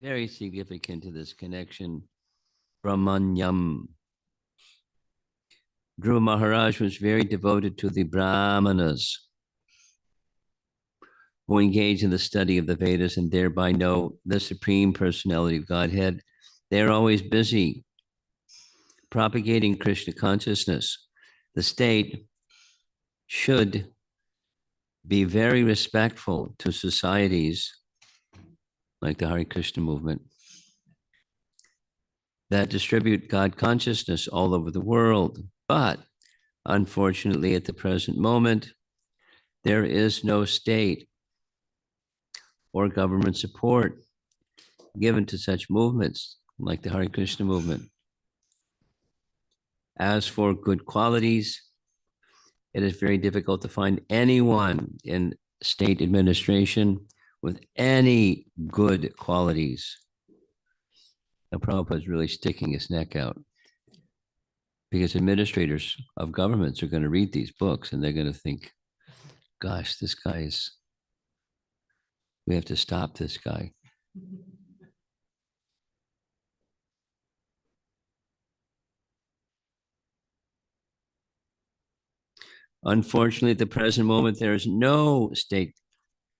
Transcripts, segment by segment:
Very significant to this connection. Brahmanyam. Dhruva Maharaj was very devoted to the Brahmanas, who engage in the study of the Vedas and thereby know the Supreme Personality of Godhead. They're always busy propagating Krishna consciousness. The state should be very respectful to societies like the Hare Krishna movement that distribute God consciousness all over the world. But unfortunately, at the present moment, there is no state or government support given to such movements like the Hare Krishna movement. As for good qualities, it is very difficult to find anyone in state administration with any good qualities. Now, Prabhupada is really sticking his neck out because administrators of governments are going to read these books and they're going to think, gosh, this guy is, we have to stop this guy. Unfortunately, at the present moment, there is no state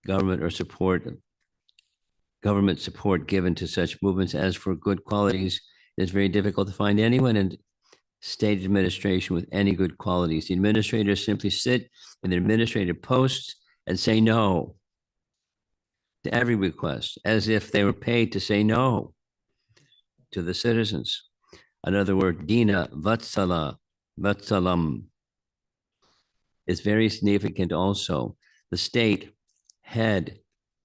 government or government support given to such movements. As for good qualities, it is very difficult to find anyone in state administration with any good qualities. The administrators simply sit in their administrative posts and say no to every request, as if they were paid to say no to the citizens. Another word, Dina Vatsalam, is very significant also. The state head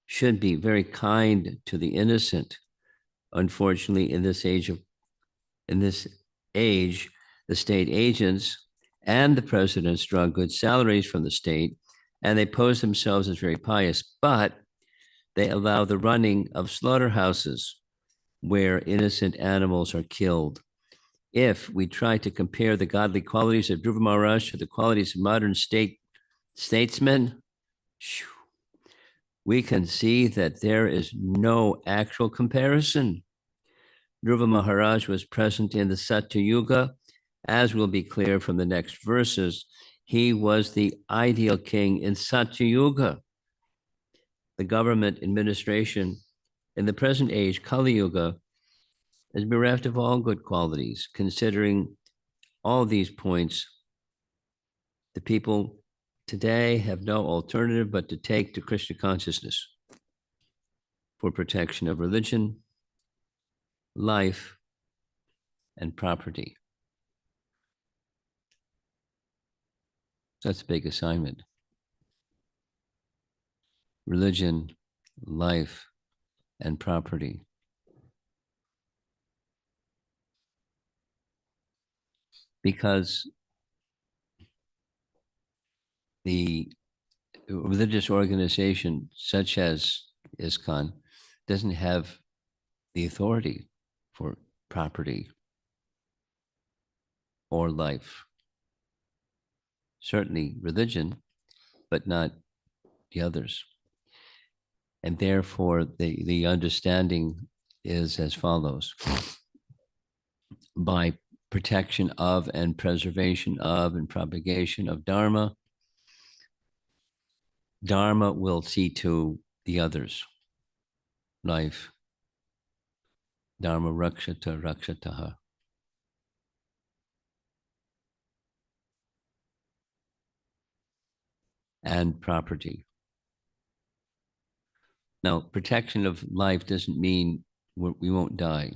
should be very kind to the innocent. Unfortunately, in this age, the state agents and the presidents draw good salaries from the state, and they pose themselves as very pious, but they allow the running of slaughterhouses where innocent animals are killed. If we try to compare the godly qualities of Dhruva Maharaj to the qualities of modern statesmen, we can see that there is no actual comparison. Dhruva Maharaj was present in the Satya Yuga, as will be clear from the next verses. He was the ideal king in Satya Yuga. The government administration in the present age, Kali Yuga, is bereft of all good qualities. Considering all these points, the people today have no alternative but to take to Krishna consciousness for protection of religion, life, and property. That's a big assignment. Religion, life, and property. Because the religious organization such as ISKCON doesn't have the authority for property or life. Certainly religion, but not the others. And therefore, the understanding is as follows. By protection of and preservation of and propagation of Dharma, Dharma will see to the others. Life. Dharma rakshata rakshataha. And property. Now, protection of life doesn't mean we won't die.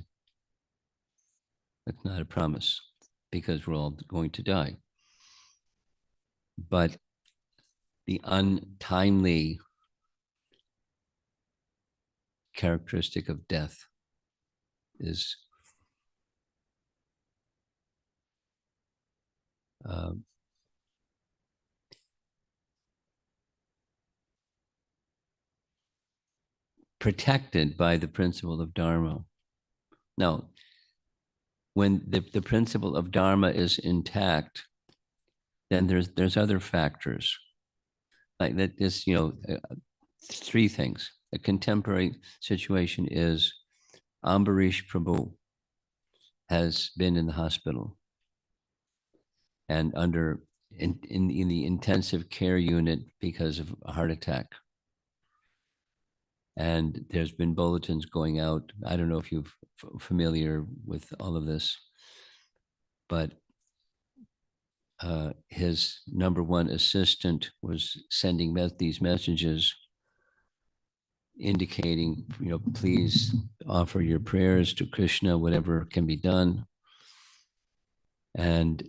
That's not a promise because we're all going to die. But the untimely characteristic of death is protected by the principle of Dharma. Now, when the principle of Dharma is intact, then there's other factors. Like that is, three things. A contemporary situation is Ambarish Prabhu has been in the hospital and in the intensive care unit because of a heart attack. And there's been bulletins going out. I don't know if you're familiar with all of this, but his number one assistant was sending these messages indicating, please offer your prayers to Krishna, whatever can be done. And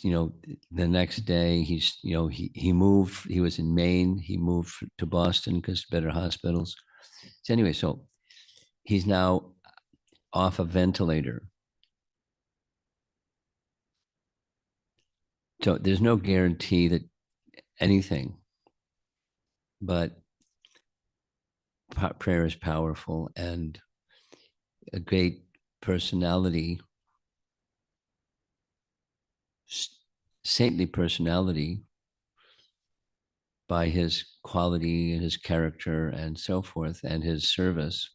the next day he moved. He was in Maine. He moved to Boston because better hospitals. So anyway, so he's now off a ventilator. So there's no guarantee that anything, but prayer is powerful, and a great personality, saintly personality, by his quality and his character and so forth and his service,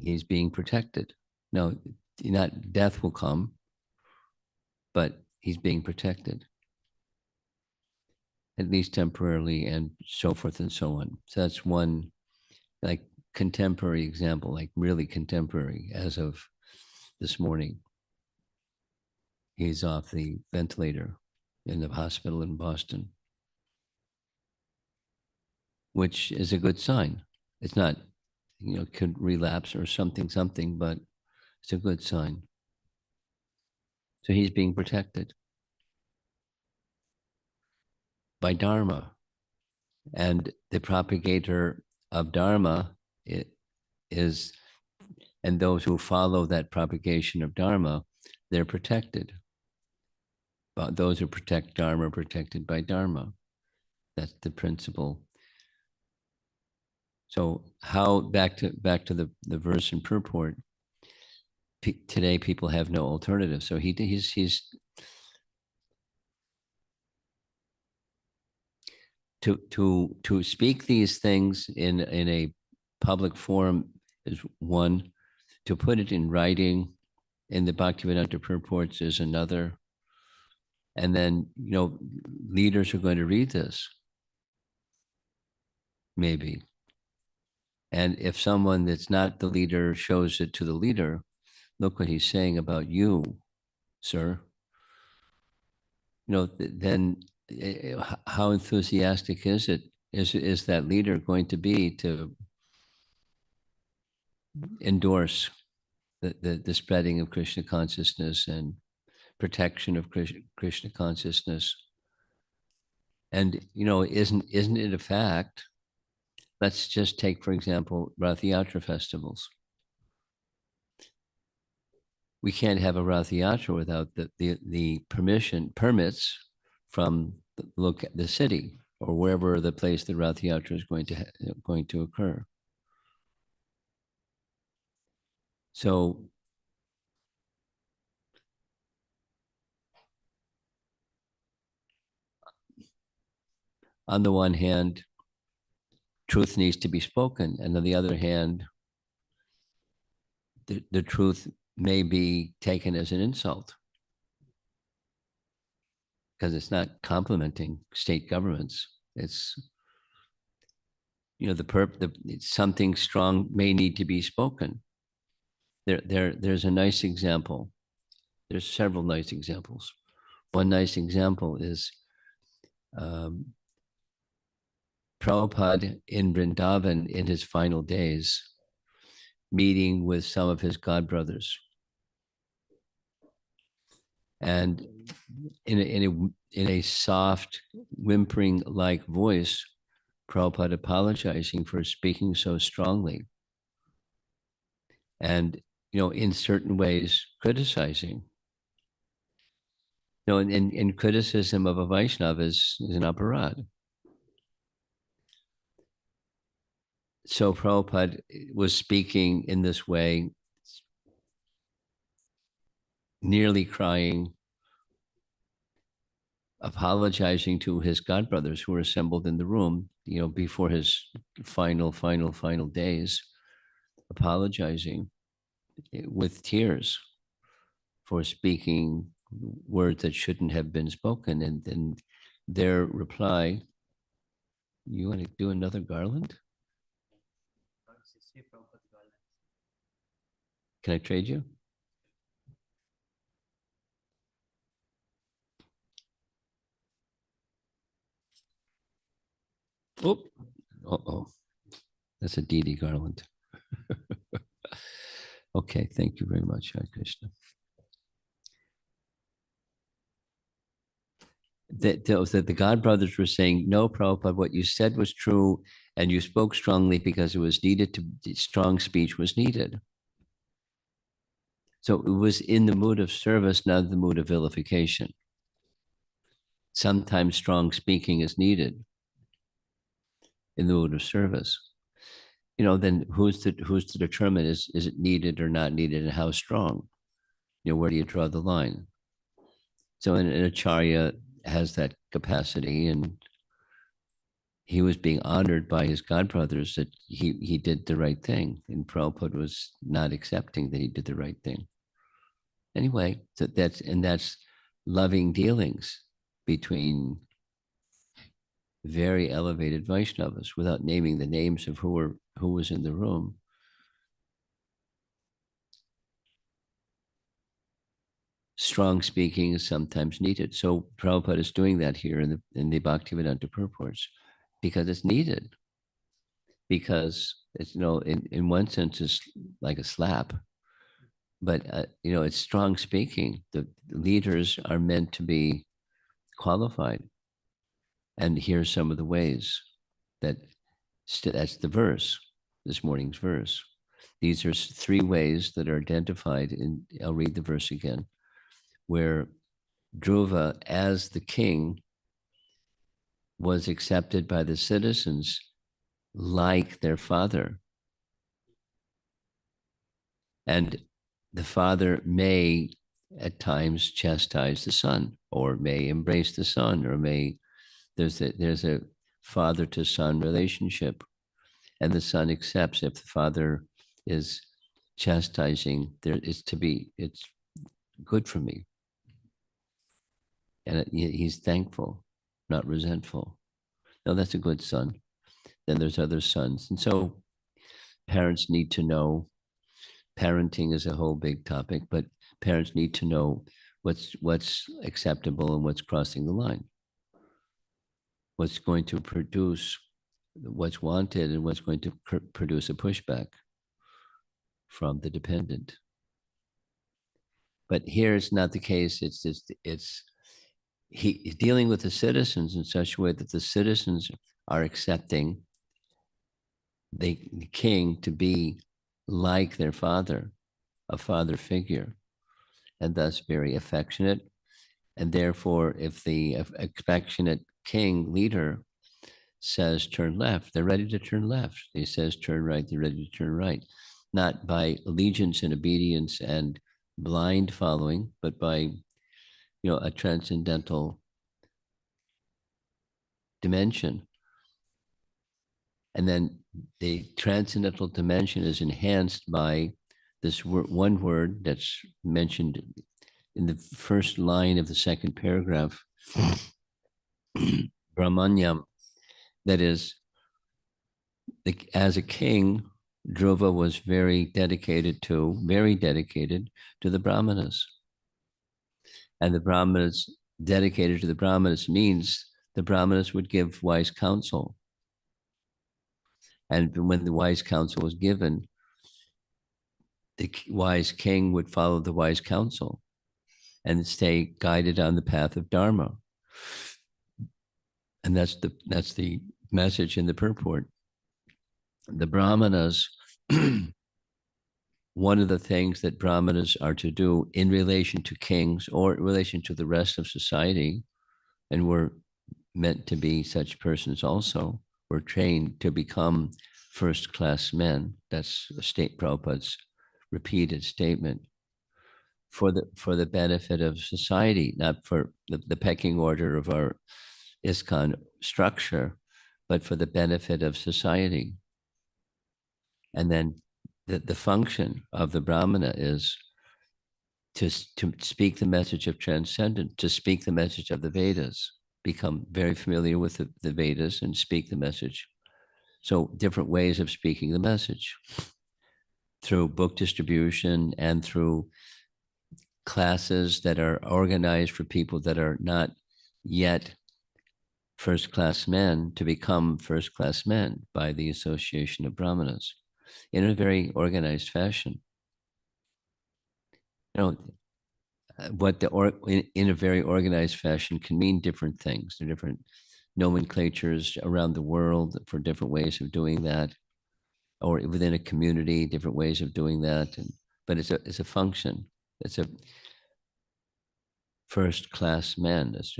he's being protected. No, not death will come, but he's being protected, at least temporarily, and so forth and so on. So that's one like contemporary example, like really contemporary as of this morning. He's off the ventilator in the hospital in Boston, which is a good sign. It's not, could relapse or something, but it's a good sign. So he's being protected by Dharma. And the propagator of Dharma is, and those who follow that propagation of Dharma, they're protected. But those who protect Dharma are protected by Dharma. That's the principle. So how, back to the verse and purport, today people have no alternative. So he's to speak these things in a public forum is one. To put it in writing in the Bhaktivedanta purports is another. And then, leaders are going to read this, maybe. And if someone that's not the leader shows it to the leader, look what he's saying about you, sir. Then how enthusiastic is it? Is that leader going to be to endorse the spreading of Krishna consciousness and protection of Krishna consciousness? And isn't it a fact? Let's just take, for example, Rath Yatra festivals. We can't have a Rath Yatra without the permits from the city or wherever the place the Rath Yatra is going to occur. So on the one hand, truth needs to be spoken, and on the other hand, the truth may be taken as an insult because it's not complimenting state governments. It's something strong may need to be spoken. There's a nice example. There's several nice examples. One nice example is Prabhupada in Vrindavan in his final days, meeting with some of his godbrothers. And in a soft, whimpering-like voice, Prabhupada apologizing for speaking so strongly. And, in certain ways, criticizing. In criticism of a Vaishnava is an aparad. So Prabhupada was speaking in this way, nearly crying, apologizing to his godbrothers who were assembled in the room, before his final days, apologizing. with tears for speaking words that shouldn't have been spoken. And then their reply, you want to do another garland? Can I trade you? Oh, uh-oh. That's a Didi garland. Okay, thank you very much, Hare Krishna. The God brothers were saying, no, Prabhupada, what you said was true, and you spoke strongly because it was needed strong speech was needed. So it was in the mood of service, not the mood of vilification. Sometimes strong speaking is needed in the mood of service. Then who's to determine is it needed or not needed, and how strong? Where do you draw the line? So an acharya has that capacity, and he was being honored by his godbrothers that he did the right thing, and Prabhupada was not accepting that he did the right thing. Anyway, so that's loving dealings between very elevated Vaishnavas, without naming the names of who was in the room. Strong speaking is sometimes needed. So Prabhupada is doing that here in the Bhaktivedanta purports, because it's needed. Because it's, in one sense, it's like a slap, but it's strong speaking. The leaders are meant to be qualified. And here's some of the ways that's the verse, this morning's verse. These are 3 ways that are identified I'll read the verse again, where Dhruva, as the king, was accepted by the citizens like their father. And the father may at times chastise the son, or may embrace the son, or there's a father to son relationship, and the son accepts if the father is chastising. It's good for me, and he's thankful, not resentful. No, that's a good son. Then there's other sons, and so parents need to know. Parenting is a whole big topic, but parents need to know what's acceptable and what's crossing the line, what's going to produce what's wanted, and what's going to produce a pushback from the dependent. But here it's not the case. He's dealing with the citizens in such a way that the citizens are accepting the king to be like their father, a father figure, and thus very affectionate. And therefore, if the affectionate king leader says turn left, they're ready to turn left. He says turn right, they're ready to turn right. Not by allegiance and obedience and blind following, but by a transcendental dimension. And then the transcendental dimension is enhanced by this one word that's mentioned in the first line of the second paragraph, Brahmanyam. That is, as a king, Dhruva was very dedicated to the Brahmanas. And the Brahmanas, dedicated to the Brahmanas, means the Brahmanas would give wise counsel. And when the wise counsel was given, the wise king would follow the wise counsel and stay guided on the path of Dharma. And that's the message in the purport. The Brahmanas, one of the things that Brahmanas are to do in relation to kings or in relation to the rest of society, and we're meant to be such persons also, we're trained to become first-class men. That's Prabhupada's repeated statement. For the benefit of society, not for the pecking order of our ISKCON structure, but for the benefit of society. And then the function of the Brahmana is to speak the message of transcendence, to speak the message of the Vedas, become very familiar with the Vedas and speak the message. So different ways of speaking the message through book distribution and through classes that are organized for people that are not yet first-class men to become first-class men by the Association of Brahmanas in a very organized fashion. You know, what in a very organized fashion can mean different things. There are different nomenclatures around the world for different ways of doing that, or within a community, different ways of doing that. But it's a function. It's a first-class men. It's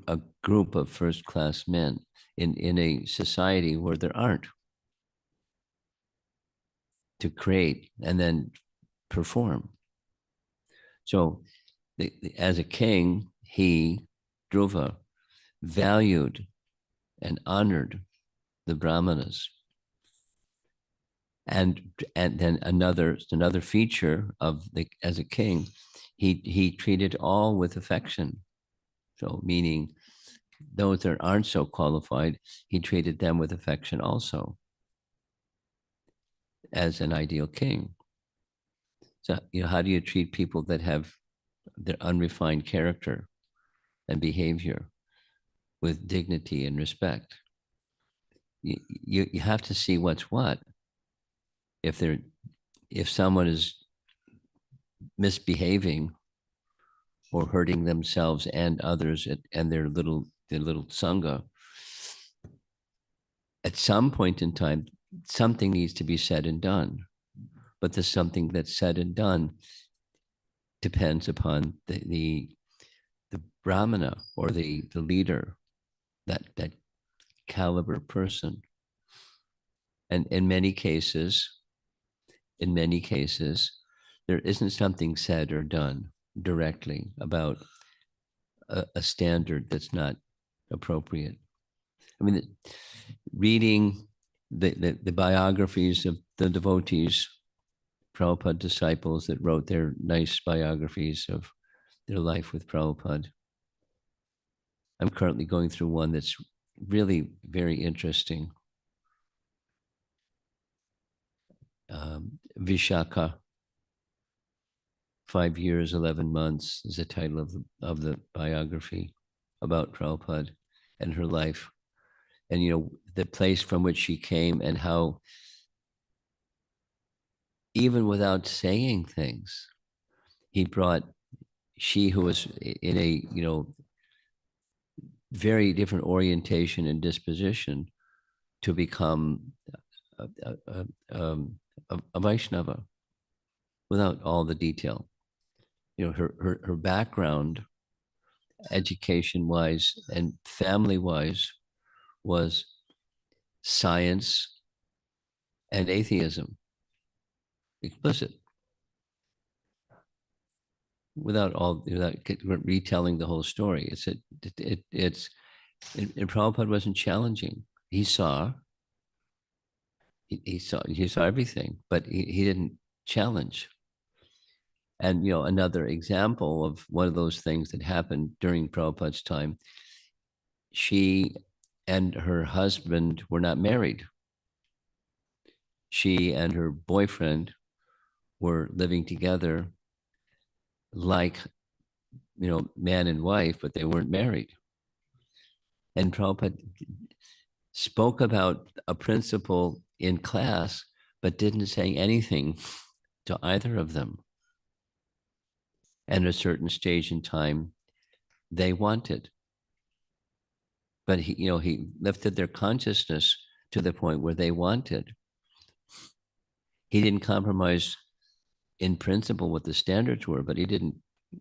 a group of first-class men in a society where there aren't, to create and then perform. So as a king, he, Dhruva, valued and honored the Brahmanas. And then another feature of as a king, he treated all with affection. So meaning those that aren't so qualified, he treated them with affection also as an ideal king. So, how do you treat people that have their unrefined character and behavior with dignity and respect? You have to see what's what. If someone is misbehaving or hurting themselves and others and their little sangha, at some point in time, something needs to be said and done. But the something that's said and done depends upon the Brahmana or the leader, that caliber person. And in many cases, there isn't something said or done directly about a standard that's not appropriate. I mean, reading the biographies of the devotees, Prabhupada disciples that wrote their nice biographies of their life with Prabhupada. I'm currently going through one that's really very interesting. Vishaka, 5 years, 11 months is the title of the biography about Prabhupada and her life. And, the place from which she came and how, even without saying things, she who was in a, very different orientation and disposition to become a Vaishnava without all the detail. Her background, education-wise and family-wise, was science and atheism, explicit, without retelling the whole story. And Prabhupada wasn't challenging. He saw everything, but he didn't challenge. And another example of one of those things that happened during Prabhupada's time, she and her husband were not married. She and her boyfriend were living together like, man and wife, but they weren't married. And Prabhupada spoke about a principle in class, but didn't say anything to either of them. And at a certain stage in time, they wanted. But he lifted their consciousness to the point where they wanted. He didn't compromise in principle what the standards were, but he didn't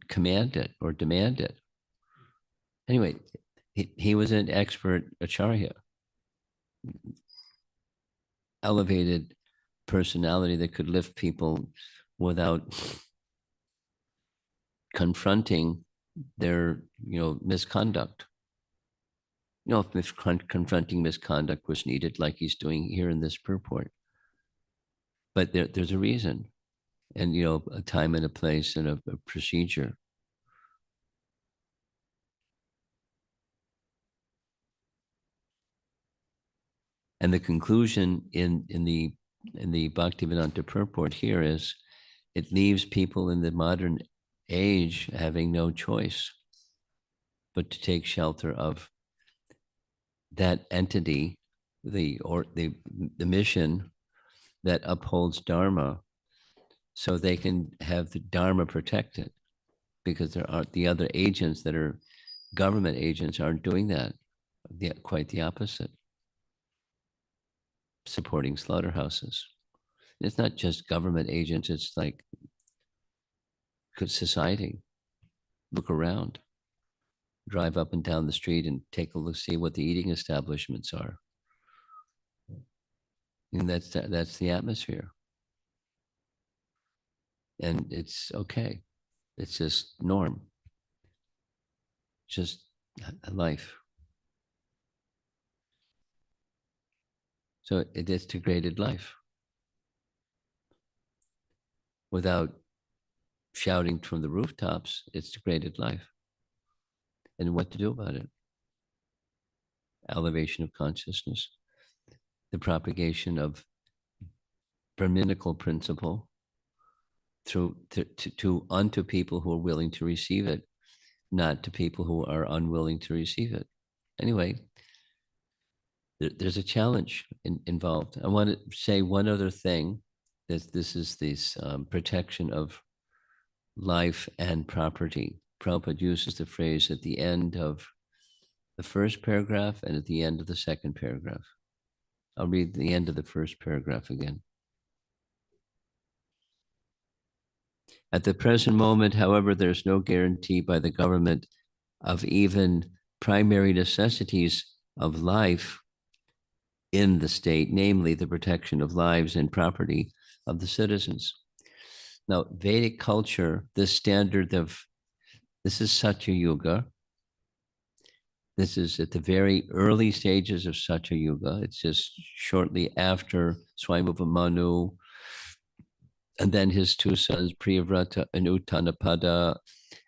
command it or demand it. Anyway, he was an expert acharya, elevated personality that could lift people without confronting their, misconduct. If confronting misconduct was needed, like he's doing here in this purport. but there's a reason, and a time and a place and a procedure. And the conclusion in the Bhaktivedanta purport here is, it leaves people in the modern age having no choice but to take shelter of that entity, the mission that upholds Dharma, so they can have the Dharma protected, because there aren't the other agents that are government agents aren't doing that. Quite the opposite, supporting slaughterhouses. It's not just government agents, it's like society. Look around, drive up and down the street and take a look, see what the eating establishments are. And that's the atmosphere. And it's okay. It's just norm. Just life. So it is degraded life. Without shouting from the rooftops, it's degraded life. And what to do about it? Elevation of consciousness, the propagation of Brahminical principle through to unto people who are willing to receive it, not to people who are unwilling to receive it. Anyway, there's a challenge involved. I want to say one other thing, that this is this protection of life and property. Prabhupada uses the phrase at the end of the first paragraph and at the end of the second paragraph. I'll read the end of the first paragraph again. At the present moment, however, there's no guarantee by the government of even primary necessities of life in the state, namely the protection of lives and property of the citizens. Now, Vedic culture, this is Satya Yuga. This is at the very early stages of Satya Yuga. It's just shortly after Swami Manu, and then his two sons, Priyavrata and Uttanapada,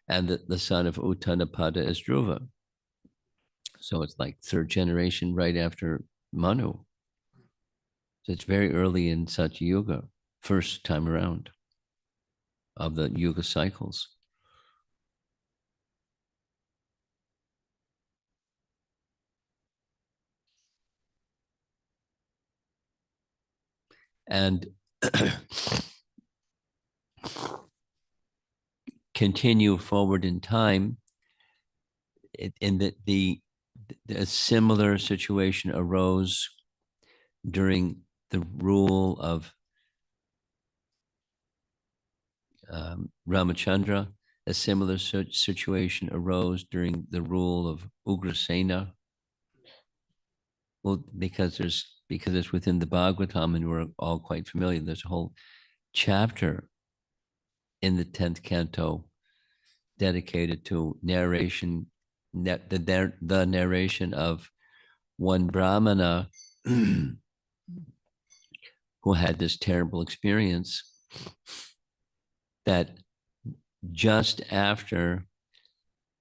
and the son of Uttanapada is Dhruva. So it's like third generation right after Manu. So it's very early in Satya Yuga, first time around of the Yuga cycles. And continue forward in time, in a similar situation arose during the rule of Ramachandra. A similar situation arose during the rule of Ugrasena. Well, because it's within the Bhagavatam, and we're all quite familiar. There's a whole chapter in the 10th canto dedicated to narration, the narration of one Brahmana who had this terrible experience, that just after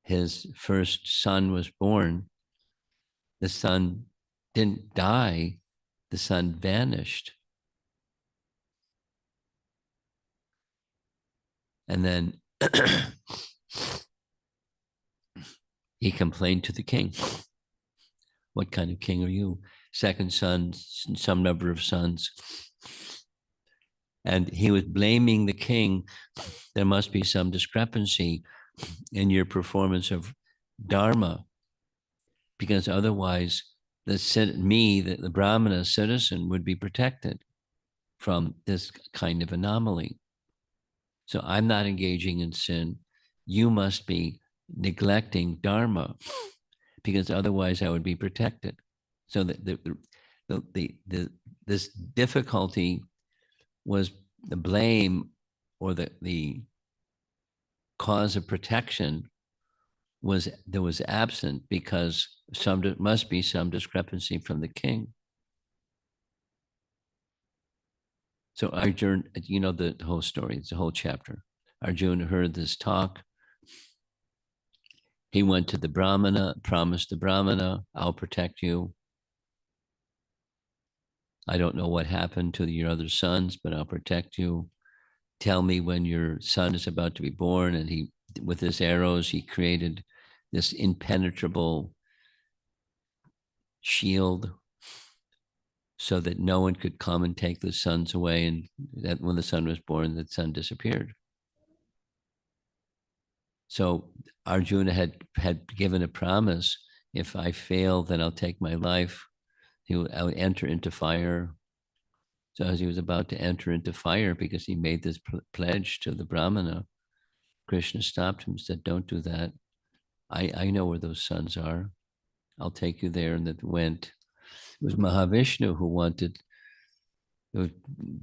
his first son was born, the son didn't die, the son vanished. And then he complained to the king. What kind of king are you? Second son, some number of sons. And he was blaming the king. There must be some discrepancy in your performance of Dharma, because otherwise the Brahmana citizen would be protected from this kind of anomaly. So I'm not engaging in sin. You must be neglecting Dharma, because otherwise I would be protected. So this difficulty was the blame, or the cause of protection was absent, because must be some discrepancy from the king. So Arjuna, you know the whole story, it's a whole chapter. Arjuna heard this talk. He went to the Brahmana, promised the Brahmana, I'll protect you. I don't know what happened to your other sons, but I'll protect you. Tell me when your son is about to be born. And he, with his arrows, he created this impenetrable shield so that no one could come and take the sons away. And that when the son was born, the son disappeared. So Arjuna had given a promise: if I fail, then I'll take my life. I would enter into fire. So as he was about to enter into fire, because he made this pledge to the Brahmana, Krishna stopped him and said, "Don't do that. I know where those sons are. I'll take you there." And that went. It was Mahavishnu who wanted, who was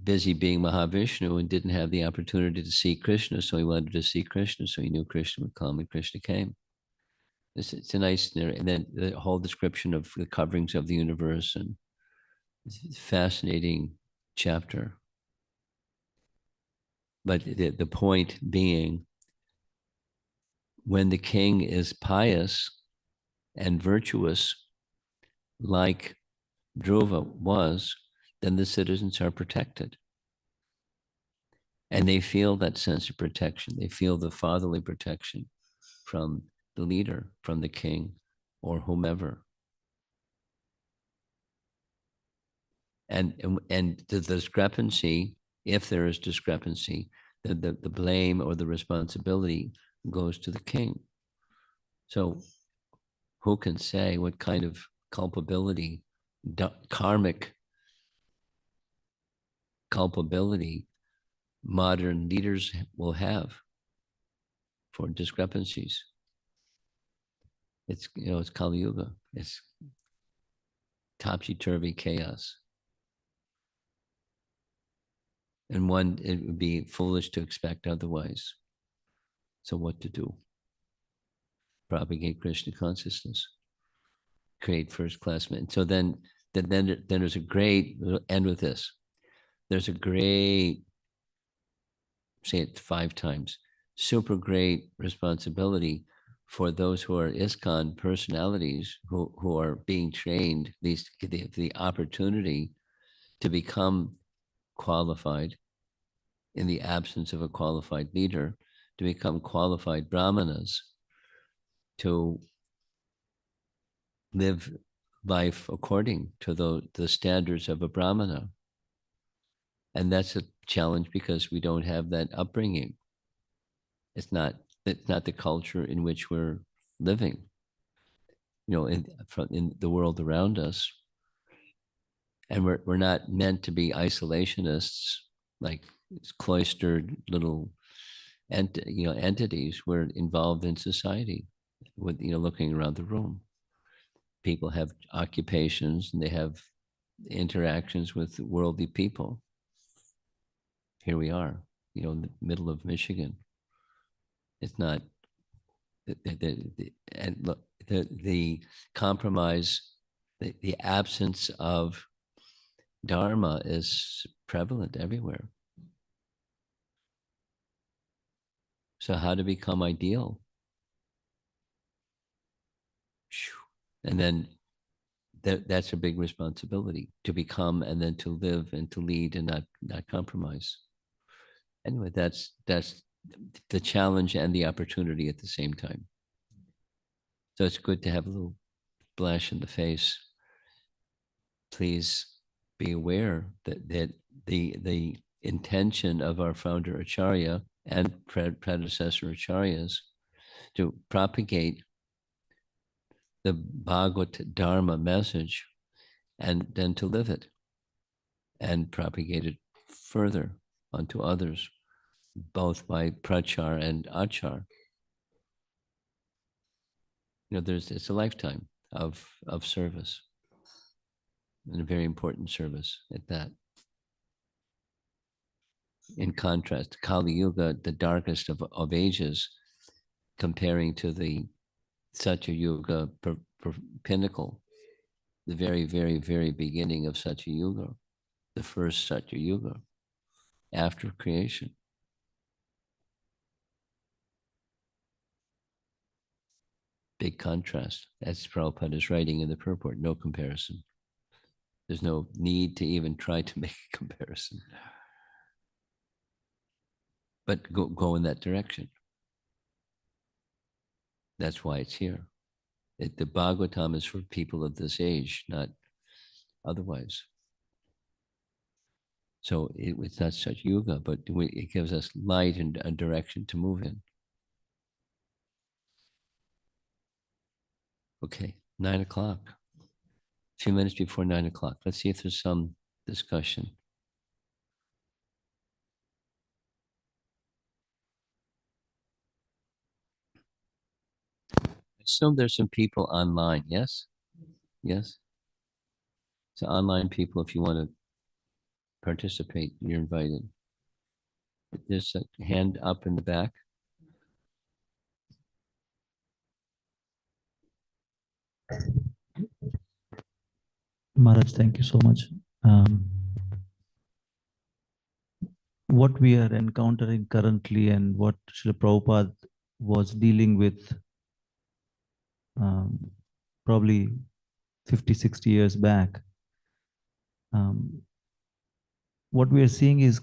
busy being Mahavishnu and didn't have the opportunity to see Krishna. So he wanted to see Krishna. So he knew Krishna would come, and Krishna came. It's a nice, and then the whole description of the coverings of the universe, and it's a fascinating chapter. But the point being, when the king is pious and virtuous, like Dhruva was, then the citizens are protected. And they feel that sense of protection. They feel the fatherly protection from the leader, from the king, or whomever. And the discrepancy, if there is discrepancy, the blame or the responsibility goes to the king. So who can say what kind of culpability, karmic culpability, modern leaders will have for discrepancies? It's, it's Kali Yuga. It's topsy-turvy chaos. And it would be foolish to expect otherwise. So what to do? Propagate Krishna consciousness, create first-class men. So then there's a great, we'll end with this. There's a great, say it 5 times, super great responsibility for those who are ISKCON personalities who are being trained, the opportunity to become qualified in the absence of a qualified leader, to become qualified brahmanas, to live life according to the standards of a brahmana. And that's a challenge because we don't have that upbringing. It's not the culture in which we're living, in the world around us. And we're not meant to be isolationists, like cloistered little entities. We're involved in society with, looking around the room. People have occupations and they have interactions with worldly people. Here we are, in the middle of Michigan. It's not, the compromise, the absence of Dharma is prevalent everywhere. So how to become ideal? And then that's a big responsibility, to become and then to live and to lead and not compromise. Anyway, that's the challenge and the opportunity at the same time. So it's good to have a little splash in the face. Please be aware that the intention of our founder Acharya and predecessor Acharyas to propagate the Bhagavad Dharma message and then to live it and propagate it further onto others, both by prachar and achar. It's a lifetime of service, and a very important service at that. In contrast, Kali Yuga, the darkest of ages, comparing to the Satya Yuga pinnacle, the very, very, very beginning of Satya Yuga, the first Satya Yuga. after creation. Big contrast. That's Prabhupada's writing in the purport. No comparison. There's no need to even try to make a comparison. But go in that direction. That's why it's here. The Bhagavatam is for people of this age, not otherwise. So it's not such yoga, but it gives us light and a direction to move in. Okay, 9 o'clock. A few minutes before 9 o'clock. Let's see if there's some discussion. I assume there's some people online, yes? Yes? So online people, if you want to participate, you're invited. There's a hand up in the back. Maharaj, thank you so much. What we are encountering currently and what Srila Prabhupada was dealing with probably 50, 60 years back, what we are seeing is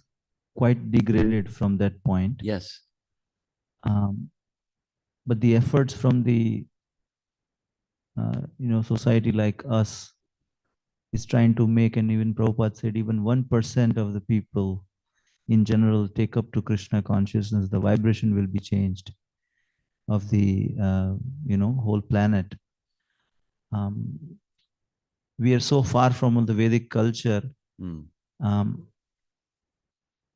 quite degraded from that point. Yes. But the efforts from the society like us is trying to make, and even Prabhupada said, even 1% of the people in general take up to Krishna consciousness, the vibration will be changed of the whole planet. We are so far from the Vedic culture.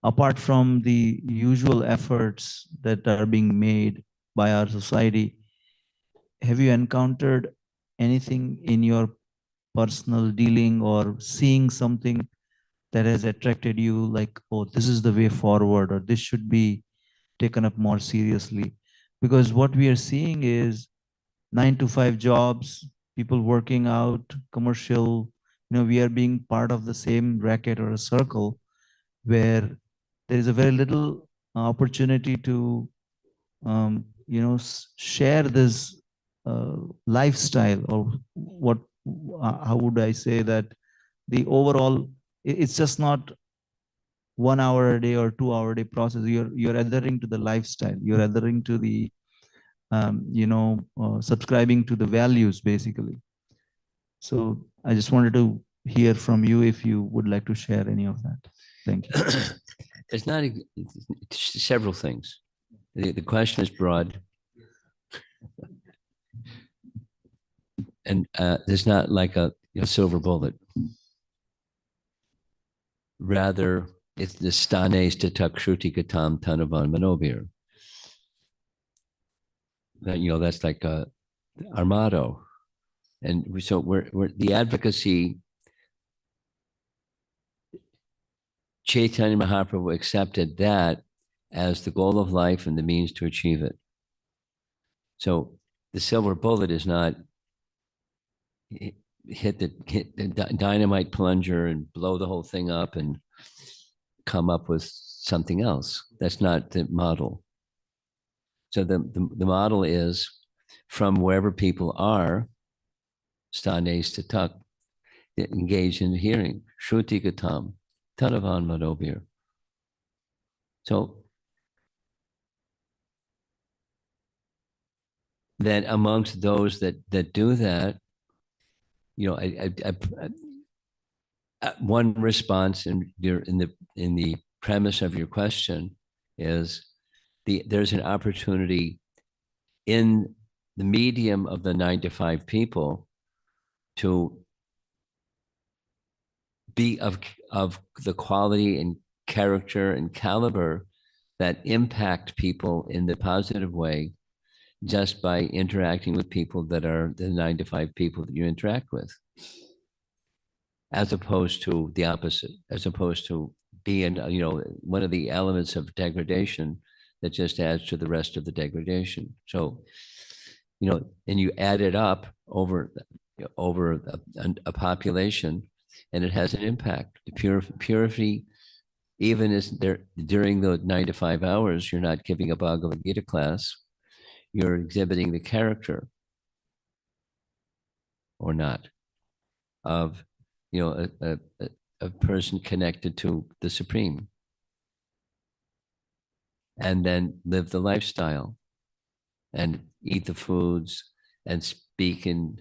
Apart from the usual efforts that are being made by our society, have you encountered anything in your personal dealing or seeing something that has attracted you, like, oh, this is the way forward, or this should be taken up more seriously? Because what we are seeing is 9 to 5 jobs, people working out, commercial, we are being part of the same racket or a circle where there is a very little opportunity to, share this lifestyle, or what, how would I say that, the overall, it's just not 1 hour a day or 2 hour a day process. You're adhering to the lifestyle. You're adhering to the, subscribing to the values, basically. So I just wanted to hear from you if you would like to share any of that. Thank you. It's not several things. The question is broad. And there's not like a silver bullet. Rather, it's the stanes tatakshruti katam tanavan manobir. That's like our motto. And so we're the advocacy. Chaitanya Mahaprabhu accepted that as the goal of life and the means to achieve it. So the silver bullet is not hit the dynamite plunger and blow the whole thing up and come up with something else. That's not the model. So the model is, from wherever people are, stanes tatak, engage in hearing, shruti gatam, tanavan madobir. So then amongst those that do that, one response in the premise of your question is there's an opportunity in the medium of the 9 to 5 people to be of the quality and character and caliber that impact people in the positive way, just by interacting with people that are the 9 to 5 people that you interact with, as opposed to the opposite, as opposed to being, one of the elements of degradation that just adds to the rest of the degradation. So, and you add it up over a population, and it has an impact. The purity even as there during the 9 to 5 hours, you're not giving a Bhagavad Gita class, you're exhibiting the character or not of, a person connected to the Supreme, and then live the lifestyle and eat the foods and speak in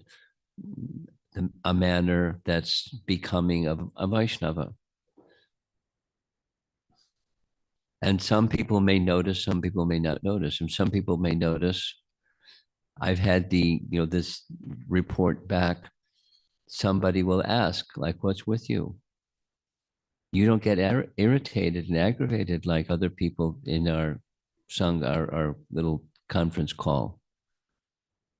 a manner that's becoming of a Vaishnava. And some people may notice, some people may not notice, and some people may notice. I've had this report back. Somebody will ask, like, what's with you? You don't get irritated and aggravated like other people in our our little conference call.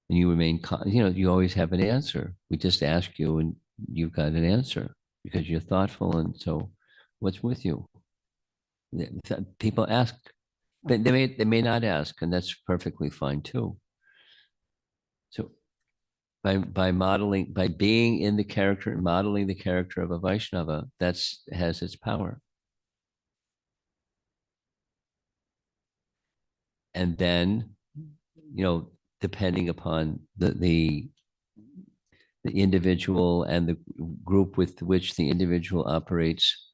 And you remain, you always have an answer. We just ask you and you've got an answer because you're thoughtful. And so what's with you? People ask, but they may not ask, and that's perfectly fine too. So by modeling, by being in the character and modeling the character of a Vaishnava, has its power. And then, depending upon the individual and the group with which the individual operates,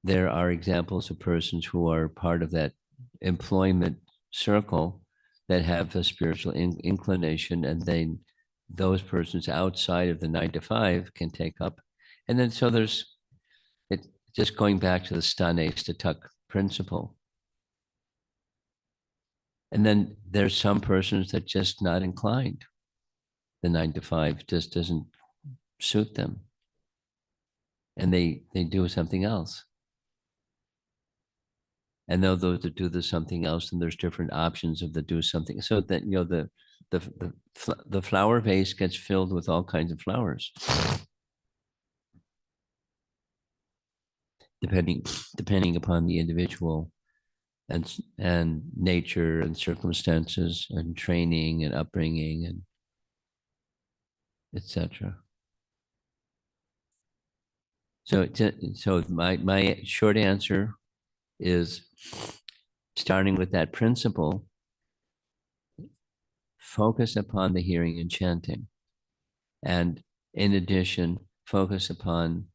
there are examples of persons who are part of that employment circle that have a spiritual inclination, and then those persons outside of the 9 to 5 can take up. And then so there's it just going back to the stane sthatak principle. And then there's some persons that just not inclined. The 9 to 5 just doesn't suit them. And they do something else. And those that do the something else, and there's different options of the do something. So that the flower vase gets filled with all kinds of flowers, depending upon the individual and nature and circumstances and training and upbringing and etc. So my short answer is, starting with that principle, focus upon the hearing and chanting. And in addition, focus upon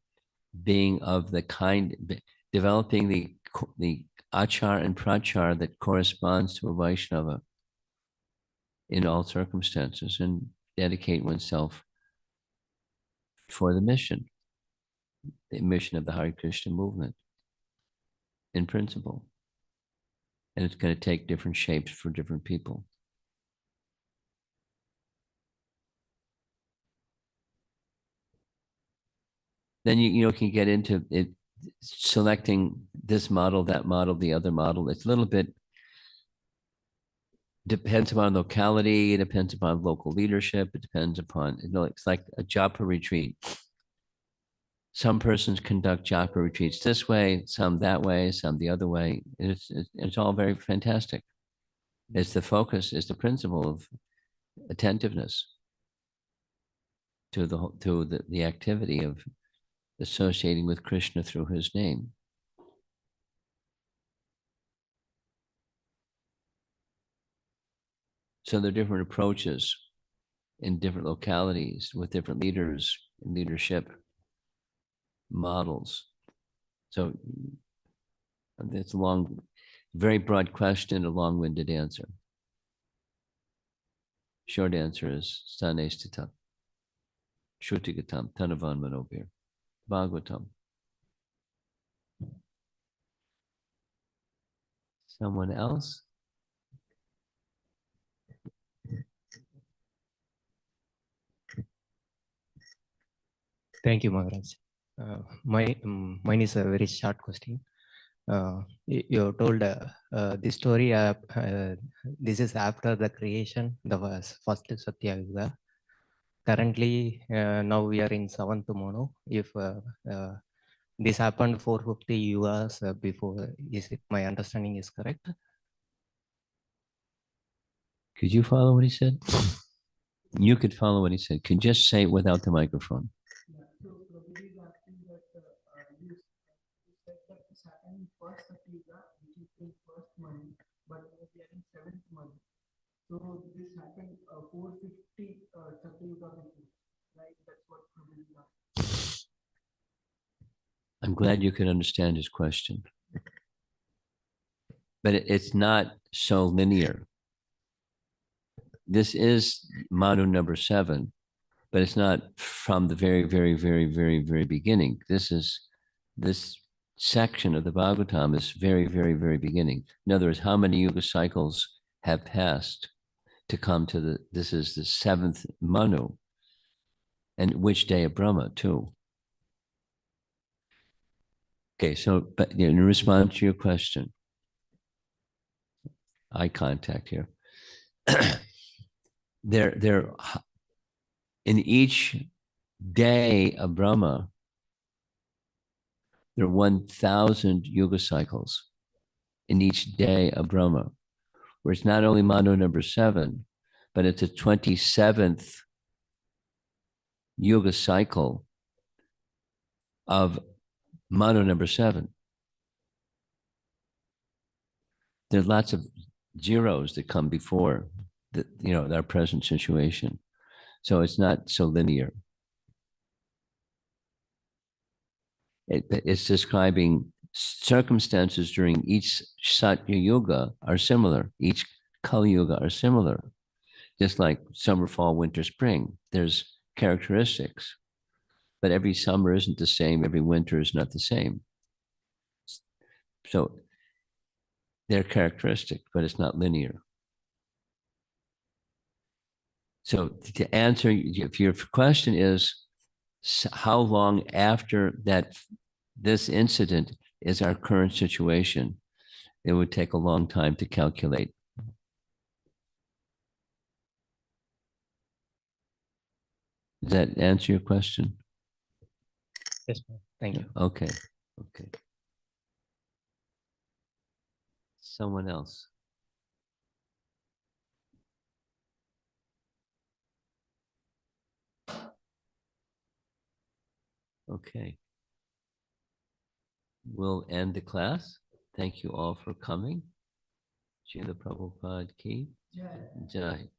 being of the kind, developing the achar and prachar that corresponds to a Vaishnava in all circumstances, and dedicate oneself for the mission of the Hare Krishna movement in principle. And it's going to take different shapes for different people. Then you can get into it, selecting this model, that model, the other model. It's a little bit, depends upon locality, it depends upon local leadership, it depends upon, it's like a japa retreat. Some persons conduct japa retreats this way, some that way, some the other way. It's all very fantastic. It's the focus, it's the principle of attentiveness to the activity of associating with Krishna through his name. So there are different approaches in different localities with different leaders and leadership models. So it's a long, very broad question, a long-winded answer. Short answer is stane sthatak, shrutigatam, tanavan manobir, bhagavatam. Someone else? Thank you, Maharaj. Mine is a very short question. You told this story. This is after the creation, the first Satya Yuga. Currently, now we are in 7th Mono. If this happened 450 years before, is it my understanding is correct? Could you follow what he said? You could follow what he said. Could you just say it without the microphone? first Satyuga, which is in first month, but we are in seventh month. So this happened 450 Satyuga before, right? That's what Prabhupada. I'm glad you can understand his question. But it's not so linear. This is Manu number 7, but it's not from the very, very, very, very, very beginning. This section of the Bhagavatam is very, very, very beginning. In other words, how many yuga cycles have passed to come to this is the 7th Manu, and which day of Brahma too. Okay, so, but in response to your question, eye contact here. there, in each day of Brahma, there are 1,000 yuga cycles in each day of Brahma, where it's not only Manu number 7, but it's a 27th yuga cycle of Manu number 7. There's lots of zeros that come before our present situation. So it's not so linear. It's describing circumstances during each Satya Yuga are similar. Each Kali Yuga are similar. Just like summer, fall, winter, spring, there's characteristics. But every summer isn't the same. Every winter is not the same. So they're characteristic, but it's not linear. So to answer, if your question is how long after this incident is our current situation, it would take a long time to calculate. Does that answer your question? Yes, ma'am. Thank you. Okay. Someone else. Okay. We'll end the class. Thank you all for coming. Srila Prabhupada ki Jai.